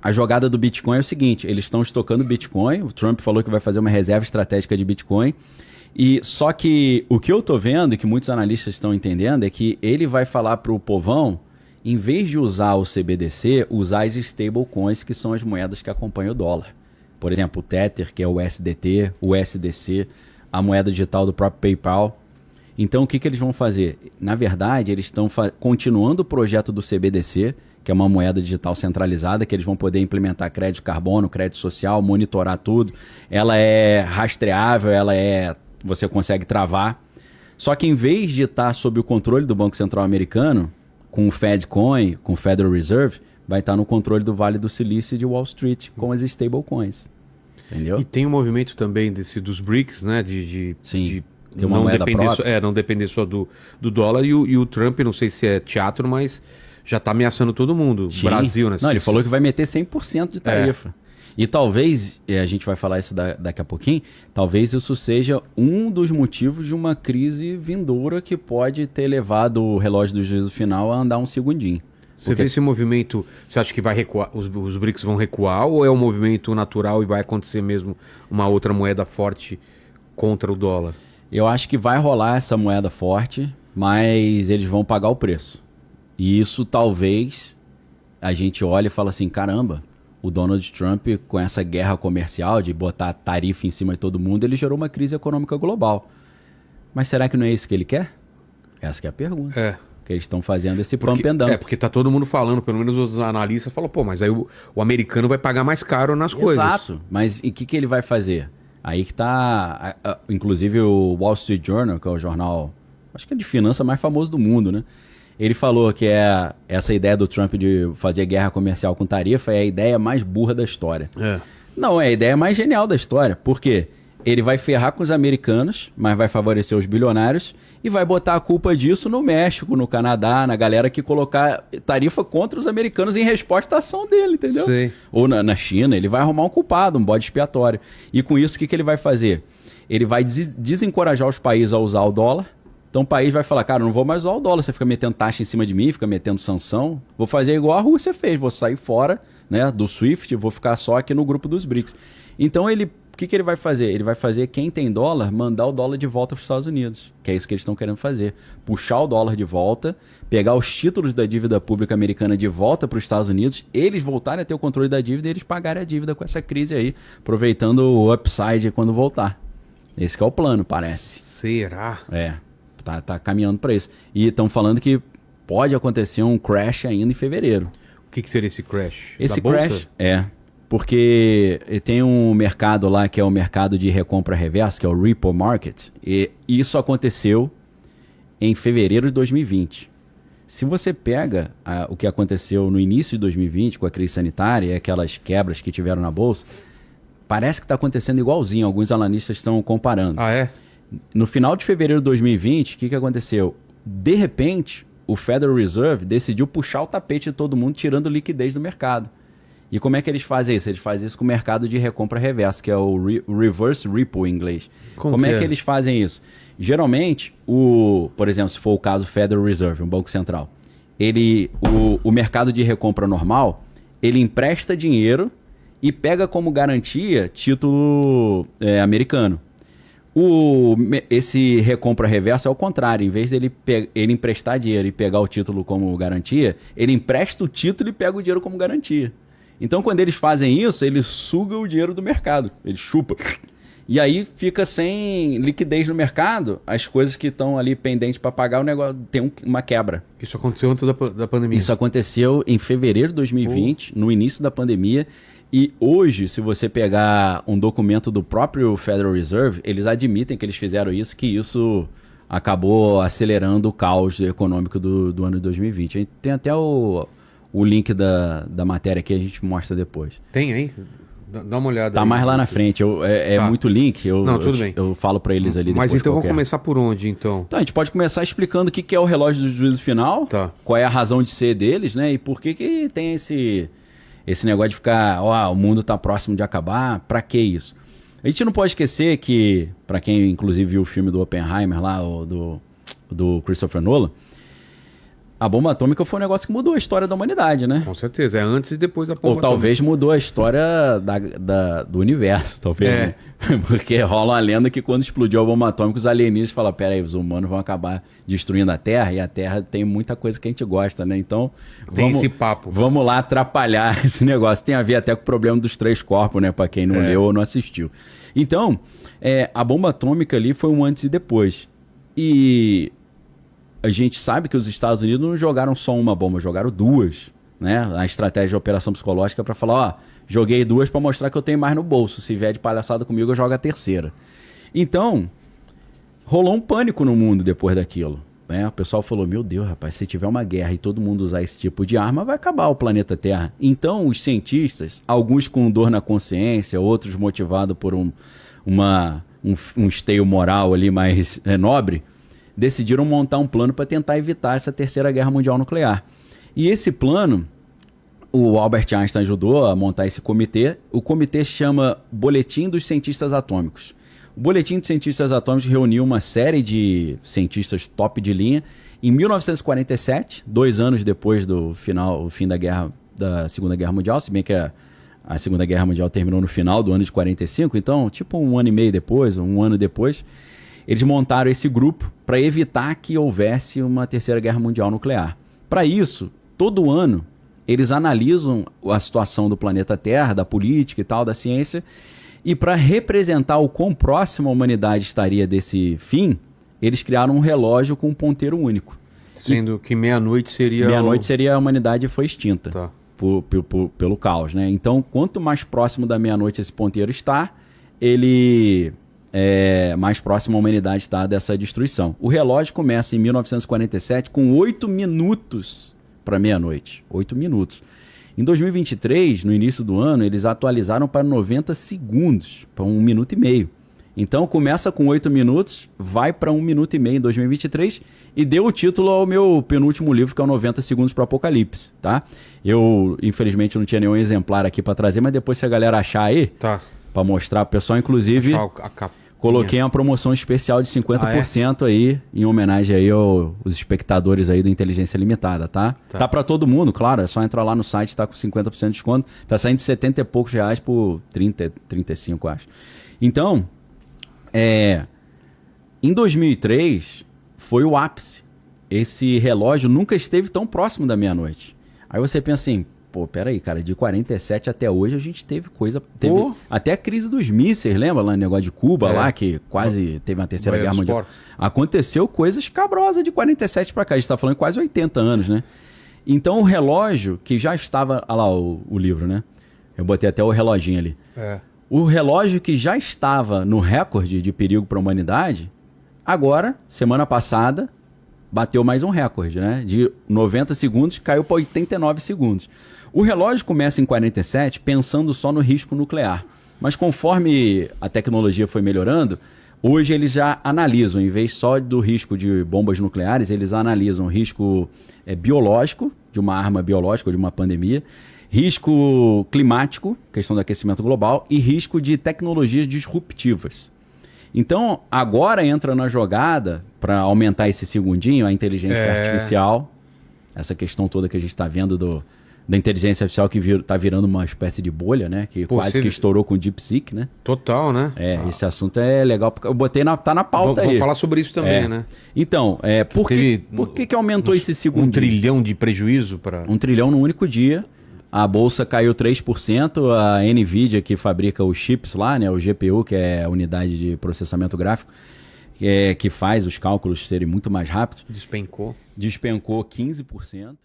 A jogada do Bitcoin é o seguinte, eles estão estocando Bitcoin, o Trump falou que vai fazer uma reserva estratégica de Bitcoin, e só que o que eu tô vendo, e que muitos analistas estão entendendo, é que ele vai falar para o povão, em vez de usar o CBDC, usar as stablecoins, que são as moedas que acompanham o dólar. Por exemplo, o Tether, que é o SDT, o SDC, a moeda digital do próprio PayPal. Então, o que eles vão fazer? Na verdade, eles estão continuando o projeto do CBDC, que é uma moeda digital centralizada, que eles vão poder implementar crédito carbono, crédito social, monitorar tudo. Ela é rastreável, você consegue travar. Só que em vez de estar sob o controle do Banco Central americano, com o Fedcoin, com o Federal Reserve, vai estar no controle do Vale do Silício e de Wall Street, com as stablecoins. Entendeu? E tem um movimento também dos BRICS, né? Sim. Tem uma moeda própria. Não depender só do dólar. E o Trump, não sei se é teatro, mas já está ameaçando todo mundo. Sim. Brasil, né? Não, ele falou que vai meter 100% de tarifa. E talvez, e a gente vai falar isso daqui a pouquinho, talvez isso seja um dos motivos de uma crise vindoura que pode ter levado o relógio do juízo final a andar um segundinho. Você vê esse movimento, você acha que vai recuar, os BRICS vão recuar, ou é um movimento natural e vai acontecer mesmo uma outra moeda forte contra o dólar? Eu acho que vai rolar essa moeda forte, mas eles vão pagar o preço. E isso talvez a gente olhe e fala assim, caramba, o Donald Trump com essa guerra comercial de botar tarifa em cima de todo mundo, ele gerou uma crise econômica global. Mas será que não é isso que ele quer? Essa que é a pergunta. Que eles estão fazendo esse pump and dump. Porque tá todo mundo falando, pelo menos os analistas falam, pô, mas aí o americano vai pagar mais caro nas coisas. Exato, mas e o que ele vai fazer? Aí que tá, inclusive o Wall Street Journal, que é o jornal, acho que é de finança mais famoso do mundo, né? Ele falou que essa ideia do Trump de fazer guerra comercial com tarifa é a ideia mais burra da história. Não, é a ideia mais genial da história. Por quê? Ele vai ferrar com os americanos, mas vai favorecer os bilionários e vai botar a culpa disso no México, no Canadá, na galera que colocar tarifa contra os americanos em resposta à ação dele, entendeu? Sei. Ou na China, ele vai arrumar um culpado, um bode expiatório. E com isso, o que ele vai fazer? Ele vai desencorajar os países a usar o dólar. Então o país vai falar, cara, não vou mais usar o dólar, você fica metendo taxa em cima de mim, fica metendo sanção. Vou fazer igual a Rússia fez, vou sair fora, né, do SWIFT, vou ficar só aqui no grupo dos BRICS. Então o que ele vai fazer? Ele vai fazer quem tem dólar, mandar o dólar de volta para os Estados Unidos, que é isso que eles estão querendo fazer. Puxar o dólar de volta, pegar os títulos da dívida pública americana de volta para os Estados Unidos, eles voltarem a ter o controle da dívida e eles pagarem a dívida com essa crise aí, aproveitando o upside quando voltar. Esse que é o plano, parece. Será? Tá caminhando para isso. E estão falando que pode acontecer um crash ainda em fevereiro. O que seria esse crash? Esse crash porque tem um mercado lá que é o mercado de recompra reversa, que é o Ripple Market, e isso aconteceu em fevereiro de 2020. Se você pega o que aconteceu no início de 2020 com a crise sanitária e aquelas quebras que tiveram na bolsa, parece que está acontecendo igualzinho. Alguns analistas estão comparando. Ah, é? No final de fevereiro de 2020, o que aconteceu? De repente, o Federal Reserve decidiu puxar o tapete de todo mundo, tirando liquidez do mercado. E como é que eles fazem isso? Eles fazem isso com o mercado de recompra reversa, que é o reverse repo em inglês. Como é que eles fazem isso? Geralmente, por exemplo, se for o caso Federal Reserve, um banco central, o mercado de recompra normal, ele empresta dinheiro e pega como garantia título americano. Esse recompra reverso é o contrário. Em vez dele ele emprestar dinheiro e pegar o título como garantia, ele empresta o título e pega o dinheiro como garantia. Então, quando eles fazem isso, eles sugam o dinheiro do mercado. Eles chupam. E aí fica sem liquidez no mercado. As coisas que estão ali pendentes para pagar, o negócio tem uma quebra. Isso aconteceu antes da pandemia? Isso aconteceu em fevereiro de 2020, no início da pandemia. E hoje, se você pegar um documento do próprio Federal Reserve, eles admitem que eles fizeram isso, que isso acabou acelerando o caos econômico do ano de 2020. A gente tem até o link da matéria que a gente mostra depois. Tem aí? Dá uma olhada. Tá aí, mais lá na frente. Muito link. Tudo bem. Eu falo para eles ali depois. Mas então vamos começar por onde, então? Então, a gente pode começar explicando o que é o relógio do juízo final, qual é a razão de ser deles, né? E por que tem esse negócio de ficar, o mundo tá próximo de acabar, pra que isso? A gente não pode esquecer que, pra quem inclusive viu o filme do Oppenheimer lá, do Christopher Nolan, A bomba atômica foi um negócio que mudou a história da humanidade, né? Com certeza, é antes e depois da bomba Ou talvez mudou a história do universo, talvez. É. Né? Porque rola uma lenda que quando explodiu a bomba atômica, os alienígenas falaram, peraí, os humanos vão acabar destruindo a Terra, e a Terra tem muita coisa que a gente gosta, né? Então, Tem esse papo. Vamos lá atrapalhar esse negócio. Tem a ver até com o problema dos 3 corpos, né? Pra quem não leu ou não assistiu. Então, a bomba atômica ali foi um antes e depois. E a gente sabe que os Estados Unidos não jogaram só uma bomba, jogaram 2, né? A estratégia de operação psicológica para falar, ó, joguei 2 para mostrar que eu tenho mais no bolso. Se vier de palhaçada comigo, eu jogo a 3ª. Então, rolou um pânico no mundo depois daquilo, né? O pessoal falou, meu Deus, rapaz, se tiver uma guerra e todo mundo usar esse tipo de arma, vai acabar o planeta Terra. Então, os cientistas, alguns com dor na consciência, outros motivados por um esteio moral ali mais nobre, decidiram montar um plano para tentar evitar essa 3ª Guerra Mundial Nuclear. E esse plano, o Albert Einstein ajudou a montar esse comitê. O comitê chama Boletim dos Cientistas Atômicos. O Boletim dos Cientistas Atômicos reuniu uma série de cientistas top de linha. Em 1947, 2 anos depois do fim da Segunda Guerra Mundial, se bem que a Segunda Guerra Mundial terminou no final do ano de 45, então tipo 1 ano e meio depois, 1 ano depois, eles montaram esse grupo para evitar que houvesse uma 3ª Guerra Mundial Nuclear. Para isso, todo ano, eles analisam a situação do planeta Terra, da política e tal, da ciência, e para representar o quão próximo a humanidade estaria desse fim, eles criaram um relógio com um ponteiro único. Sendo que meia-noite seria... Meia-noite seria a humanidade foi extinta. Tá. Pelo caos, né? Então, quanto mais próximo da meia-noite esse ponteiro está, ele... mais próximo à humanidade está dessa destruição. O relógio começa em 1947 com 8 minutos para meia-noite. 8 minutos. Em 2023, no início do ano, eles atualizaram para 90 segundos, para 1 minuto e meio. Então começa com 8 minutos, vai para 1 minuto e meio em 2023 e deu o título ao meu penúltimo livro, que é o 90 Segundos para o Apocalipse, tá? Eu, infelizmente, não tinha nenhum exemplar aqui para trazer, mas depois se a galera achar aí, Tá. para mostrar pro pessoal, inclusive, coloquei uma promoção especial de 50% aí, em homenagem aí aos espectadores aí do Inteligência Limitada, tá? Tá para todo mundo, claro, é só entrar lá no site, tá com 50% de desconto, tá saindo de 70 e poucos reais por 30, 35, acho. Então, em 2003, foi o ápice. Esse relógio nunca esteve tão próximo da meia-noite. Aí você pensa assim, pô, peraí, cara, de 47 até hoje a gente teve coisa... Teve até a crise dos mísseis, lembra lá no negócio de Cuba lá, que quase teve uma 3ª Guerra Mundial? Aconteceu coisas cabrosas de 47 para cá. A gente tá falando de quase 80 anos, né? Então o relógio que já estava... Olha lá o livro, né? Eu botei até o reloginho ali. O relógio que já estava no recorde de perigo para a humanidade, agora, semana passada, bateu mais um recorde, né? De 90 segundos, caiu para 89 segundos. O relógio começa em 47 pensando só no risco nuclear. Mas conforme a tecnologia foi melhorando, hoje eles já analisam, em vez só do risco de bombas nucleares, eles analisam o risco biológico, de uma arma biológica ou de uma pandemia, risco climático, questão do aquecimento global, e risco de tecnologias disruptivas. Então, agora entra na jogada, para aumentar esse segundinho, a inteligência artificial, essa questão toda que a gente está vendo da inteligência artificial que está virando uma espécie de bolha, né? Que quase que estourou com o DeepSeek, né? Total, né? Esse assunto é legal, porque eu botei tá na pauta aí. Vamos falar sobre isso também, né? Então, por que aumentou esse segundinho? 1 trilhão de prejuízo para... 1 trilhão no único dia. A bolsa caiu 3%, a NVIDIA, que fabrica os chips lá, né, o GPU, que é a unidade de processamento gráfico, que faz os cálculos serem muito mais rápidos. Despencou. Despencou 15%.